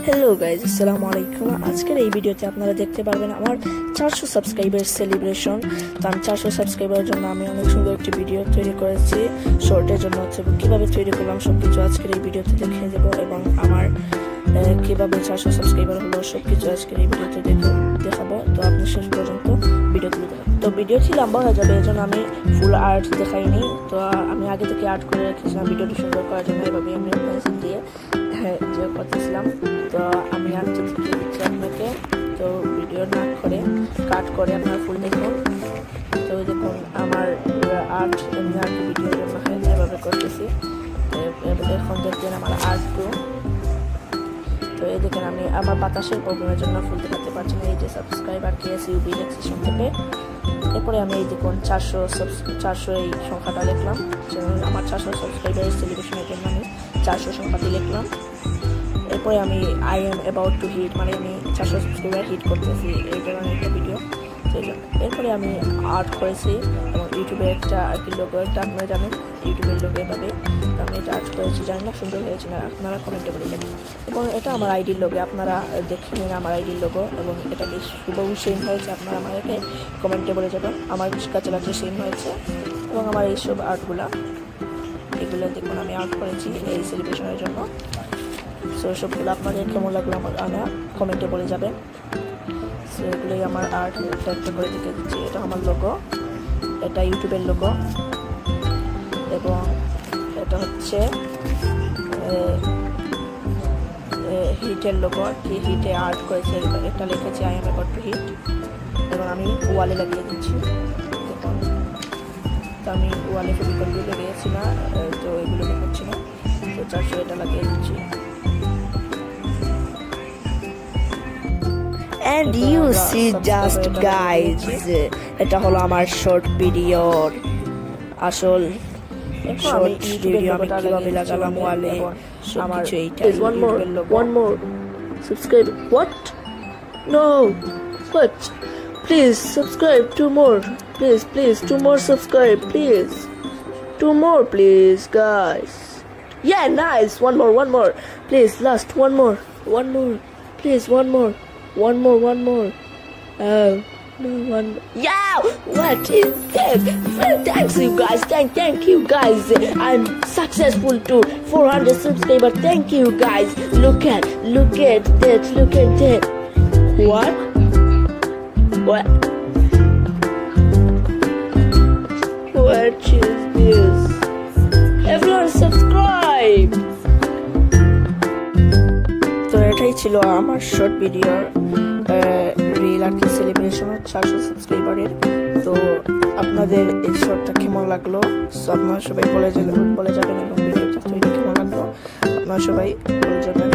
Hello guys, আসসালামু আলাইকুম। আজকের এই ভিডিওতে আপনারা দেখতে পারবেন আমার 400 সাবস্ক্রাইবার সেলিব্রেশন। তো আমি 400 সাবস্ক্রাইবারের জন্য আমি অনেক সুন্দর একটি ভিডিও তৈরি করেছি। শর্টের জন্য হচ্ছে কীভাবে তৈরি করলাম সব কিছু আজকের এই ভিডিওতে দেখিয়ে দেবো, এবং আমার কীভাবে 400 সাবস্ক্রাইবার হলো সব কিছু আজকের এই ভিডিওতে দেখাবো। তো আপনি শেষ পর্যন্ত ভিডিও তুলে দেবেন। তো ভিডিওটি লম্বা হয়ে যাবে, এই জন্য আমি ফুল আর্ট দেখাইনি। তো আমি আগে থেকে আর্ট করে রেখেছিলাম ভিডিওটি সুন্দর করার জন্য। এভাবে আমি পেন্সিল দিয়ে যে করতেছিলাম। তো আমি আর্ট দিচ্ছি আপনাকে। তো ভিডিও না করে কাট করে আপনার ফুল দেখুন। তো দেখুন আমার আর্ট এমনি আর কি ভিডিওর জন্য এভাবে করতেছি। এখন দেখবেন আমার আর্টটু। তো এই দেখেন আমি আমার বাতাসের প্রবলেমের জন্য ফুল দেখাতে পারছি না। এই যে সাবস্ক্রাইবার KSUB লেক্সেশন থেকে। এরপরে আমি এই দেখুন 400 এই সংখ্যাটা লিখলাম। আমার 400 সাবস্ক্রাইবারের সেলিব্রেশনের জন্য আমি 400 সংখ্যাটি লিখলাম। এরপরে আমি I am about to hit, মানে আমি 400 সাবস্ক্রাইবার হিট করতেছি, এই ধরনের একটা ভিডিও। এরপরে আমি আর্ট করেছি এবং ইউটিউবে একটা আর কি লোগো, একটা আপনারা জানেন ইউটিউবের লোগো এভাবে আমি এটা আর্ট করেছি। জানি না সুন্দর হয়েছে না, আপনারা কমেন্টে বলে যাবেন। এবং এটা আমার আইডির লোগো, আপনারা দেখে নিন আমার আইডির লোগো। এবং এটা কি সুবহু সেম হয়েছে আপনারা আমাকে কমেন্টে বলে যাবেন। আমার কাছে লাগছে সেম হয়েছে। এবং আমার এইসব আর্টগুলো এগুলো দেখুন আমি আর্ট করেছি এই সেলিব্রেশনের জন্য। সো সবগুলো আপনাদের কেমন লাগলো আমার কমেন্টে বলে যাবেন। সো এগুলোই আমার আর্ট, একটা করে দেখে দিচ্ছি। এটা আমার লোগো, এটা ইউটিউবের লোগো, এবং এটা হচ্ছে হিটের লোগো। হিটে আর্ট করেছে, এটা লিখেছি I am about to hit, এবং আমি ওয়ালে লাগিয়ে দিচ্ছি। দেখুন, তো আমি ওয়ালে ফেভিকল দিয়ে লেগেছি না, তো এগুলো দেখাচ্ছি না। তো 400 এটা লাগিয়ে দিচ্ছি। And you see just guys, এটা হলো আমার শর্ট ভিডিওর আসল শর্ট ভিডিও। আমি কিভাবে লাগালাম ওয়ালে আমার এইটা। one more subscribe. What? No, what? Please subscribe, 2 more, please 2 more subscribe, please 2 more, please guys. Yeah, nice. one more please, last one more please, one more. Oh no, one. Yeah, what is this? Thanks you guys, thank you guys. I'm successful to 400 subscribers. Thank you guys. Look at that. What is this? Everyone subscribe. তো এটাই ছিল আমার short ভিডিওর reel আর কি সেলিব্রেশনের 400 সাবস্ক্রাইবারের। তো আপনাদের এই শর্টটা কেমন লাগলো আপনারা সবাই বলে যাবেন, এবং ভিডিওটা কেমন লাগলো আপনারা সবাই বলে যাবেন।